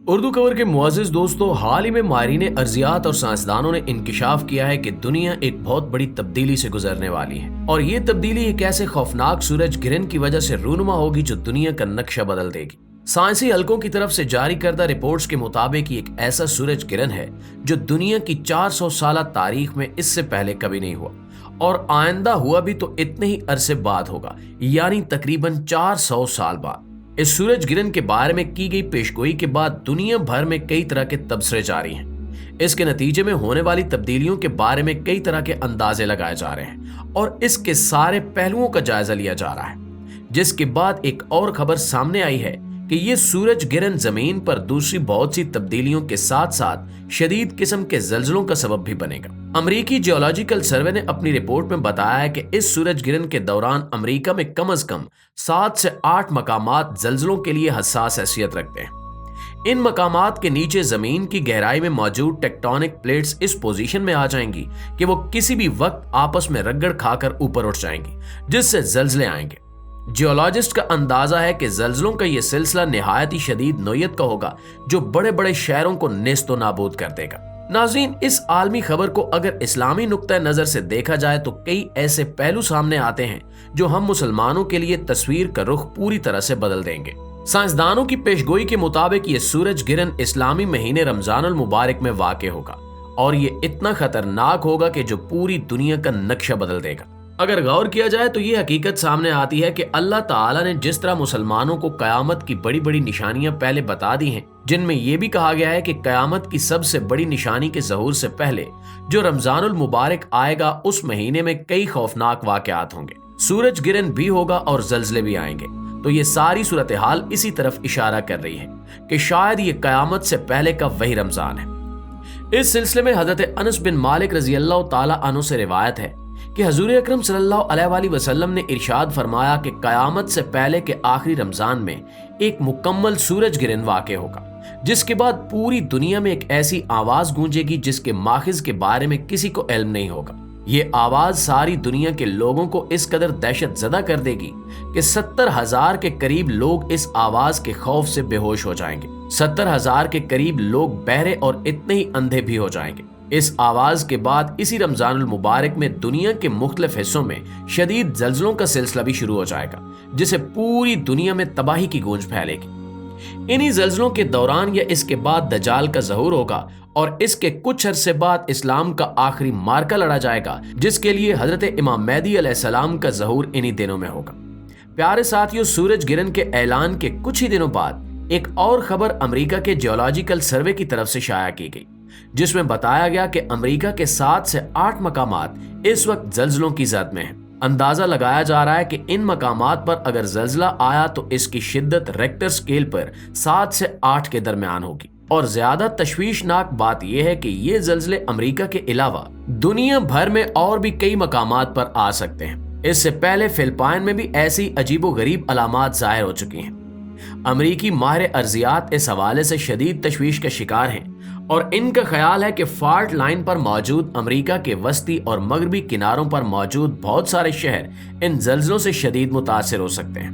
اردو کور کے معزز دوستوں، حال ہی میں ماہرین ارضیات اور سائنسدانوں نے انکشاف کیا ہے کہ دنیا ایک بہت بڑی تبدیلی سے گزرنے والی ہے، اور یہ تبدیلی ایک ایسے خوفناک سورج گرہن کی وجہ سے رونما ہوگی جو دنیا کا نقشہ بدل دے گی۔ سائنسی حلقوں کی طرف سے جاری کردہ رپورٹس کے مطابق یہ ایک ایسا سورج گرہن ہے جو دنیا کی 400 سالہ تاریخ میں اس سے پہلے کبھی نہیں ہوا، اور آئندہ ہوا بھی تو اتنے ہی عرصے بعد ہوگا، یعنی تقریباً 400 سال بعد۔ اس سورج گرہن کے بارے میں کی گئی پیشگوئی کے بعد دنیا بھر میں کئی طرح کے تبصرے جاری ہیں۔ اس کے نتیجے میں ہونے والی تبدیلیوں کے بارے میں کئی طرح کے اندازے لگائے جا رہے ہیں اور اس کے سارے پہلوؤں کا جائزہ لیا جا رہا ہے، جس کے بعد ایک اور خبر سامنے آئی ہے کہ یہ سورج گرہن زمین پر دوسری بہت سی تبدیلیوں کے ساتھ ساتھ شدید قسم کے زلزلوں کا سبب بھی بنے گا۔ امریکی جیولوجیکل سروے نے اپنی رپورٹ میں بتایا ہے کہ اس سورج گرہن کے دوران امریکہ میں کم از کم 7 سے 8 مقامات زلزلوں کے لیے حساس حیثیت رکھتے ہیں۔ ان مقامات کے نیچے زمین کی گہرائی میں موجود ٹیکٹونک پلیٹس اس پوزیشن میں آ جائیں گی کہ وہ کسی بھی وقت آپس میں رگڑ کھا کر اوپر اٹھ جائیں گی، جس سے زلزلے آئیں گے۔ جیولوجسٹ کا اندازہ ہے کہ زلزلوں کا یہ سلسلہ نہایت ہی شدید نوعیت کا ہوگا جو بڑے بڑے شہروں کو نیست و نابود کر دے گا۔ ناظرین، اس عالمی خبر کو اگر اسلامی نقطہ نظر سے دیکھا جائے تو کئی ایسے پہلو سامنے آتے ہیں جو ہم مسلمانوں کے لیے تصویر کا رخ پوری طرح سے بدل دیں گے۔ سائنسدانوں کی پیشگوئی کے مطابق یہ سورج گرہن اسلامی مہینے رمضان المبارک میں واقع ہوگا، اور یہ اتنا خطرناک ہوگا کہ جو پوری دنیا کا نقشہ بدل دے گا۔ اگر غور کیا جائے تو یہ حقیقت سامنے آتی ہے کہ اللہ تعالیٰ نے جس طرح مسلمانوں کو قیامت کی بڑی بڑی نشانیاں پہلے بتا دی ہیں، جن میں یہ بھی کہا گیا ہے کہ قیامت کی سب سے بڑی نشانی کے ظہور سے پہلے جو رمضان المبارک آئے گا اس مہینے میں کئی خوفناک واقعات ہوں گے، سورج گرہن بھی ہوگا اور زلزلے بھی آئیں گے، تو یہ ساری صورتحال اسی طرف اشارہ کر رہی ہے کہ شاید یہ قیامت سے پہلے کا وہی رمضان ہے۔ اس سلسلے میں حضرت انس بن مالک رضی اللہ تعالیٰ عنہ سے روایت ہے کہ حضور اکرم صلی اللہ علیہ وآلہ وسلم نے ارشاد فرمایا کہ قیامت سے پہلے کے آخری رمضان میں ایک مکمل سورج گرہن واقع ہوگا، جس کے بعد پوری دنیا میں ایک ایسی آواز گونجے گی جس کے ماخذ کے بارے میں کسی کو علم نہیں ہوگا۔ یہ آواز ساری دنیا کے لوگوں کو اس قدر دہشت زدہ کر دے گی کہ 70,000 کے قریب لوگ اس آواز کے خوف سے بے ہوش ہو جائیں گے۔ 70,000 کے قریب لوگ بہرے اور اتنے ہی اندھے بھی ہو جائیں گے۔ اس آواز کے بعد اسی رمضان المبارک میں دنیا کے مختلف حصوں میں شدید زلزلوں کا سلسلہ بھی شروع ہو جائے گا، جسے پوری دنیا میں تباہی کی گونج پھیلے گی۔ انہی زلزلوں کے دوران یا اس کے بعد دجال کا ظہور ہوگا، اور اس کے کچھ عرصے بعد اسلام کا آخری معرکہ لڑا جائے گا، جس کے لیے حضرت امام مہدی علیہ السلام کا ظہور انہی دنوں میں ہوگا۔ پیارے ساتھیوں، سورج گرہن کے اعلان کے کچھ ہی دنوں بعد ایک اور خبر امریکہ کے جیولوجیکل سروے کی طرف سے شائع کی گئی، جس میں بتایا گیا کہ امریکہ کے 7 سے 8 مقامات اس وقت زلزلوں کی زد میں ہیں۔ اندازہ لگایا جا رہا ہے کہ ان مقامات پر اگر زلزلہ آیا تو اس کی شدت ریکٹر سکیل پر 7 سے 8 کے درمیان ہوگی، اور زیادہ تشویشناک بات یہ ہے کہ یہ زلزلے امریکہ کے علاوہ دنیا بھر میں اور بھی کئی مقامات پر آ سکتے ہیں۔ اس سے پہلے فلپائن میں بھی ایسی عجیب و غریب علامات ظاہر ہو چکی ہیں۔ امریکی ماہر ارضیات اس حوالے سے شدید تشویش کا شکار ہیں، اور ان کا خیال ہے کہ فالٹ لائن پر موجود امریکہ کے وسطی اور مغربی کناروں پر موجود بہت سارے شہر ان زلزلوں سے شدید متاثر ہو سکتے ہیں۔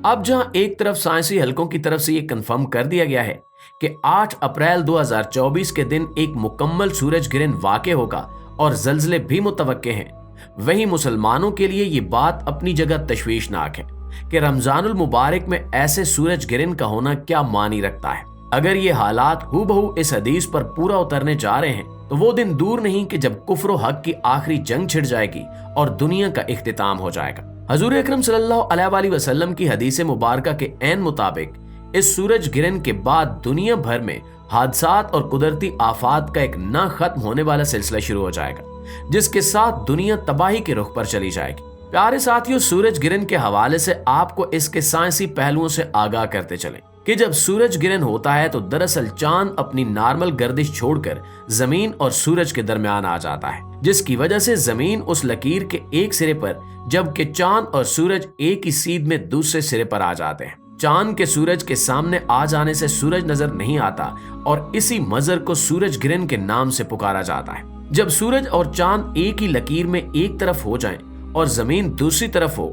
اب جہاں ایک طرف سائنسی حلقوں کی طرف سے یہ کنفرم کر دیا گیا ہے کہ 8 اپریل 2024 کے دن ایک مکمل سورج گرہن واقع ہوگا اور زلزلے بھی متوقع ہیں، وہیں مسلمانوں کے لیے یہ بات اپنی جگہ تشویشناک ہے کہ رمضان المبارک میں ایسے سورج گرہن کا ہونا کیا معنی رکھتا ہے۔ اگر یہ حالات ہو بہو اس حدیث پر پورا اترنے جا رہے ہیں تو وہ دن دور نہیں کہ جب کفر و حق کی آخری جنگ چھڑ جائے گی اور دنیا کا اختتام ہو جائے گا۔ حضور اکرم صلی اللہ علیہ وآلہ وسلم کی حدیث مبارکہ کے عین مطابق اس سورج گرہن کے بعد دنیا بھر میں حادثات اور قدرتی آفات کا ایک نہ ختم ہونے والا سلسلہ شروع ہو جائے گا، جس کے ساتھ دنیا تباہی کے رخ پر چلی جائے گی۔ پیارے ساتھیوں، سورج گرہن کے حوالے سے آپ کو اس کے سائنسی پہلوؤں سے آگاہ کرتے چلیں کہ جب سورج گرہن ہوتا ہے تو دراصل چاند اپنی نارمل گردش چھوڑ کر زمین اور سورج کے درمیان آ جاتا ہے، جس کی وجہ سے زمین اس لکیر کے ایک سرے پر جبکہ چاند اور سورج ایک ہی سیدھ میں دوسرے سرے پر آ جاتے ہیں۔ چاند کے سورج کے سامنے آ جانے سے سورج نظر نہیں آتا، اور اسی منظر کو سورج گرہن کے نام سے پکارا جاتا ہے۔ جب سورج اور چاند ایک ہی لکیر میں ایک طرف ہو جائیں اور زمین دوسری طرف ہو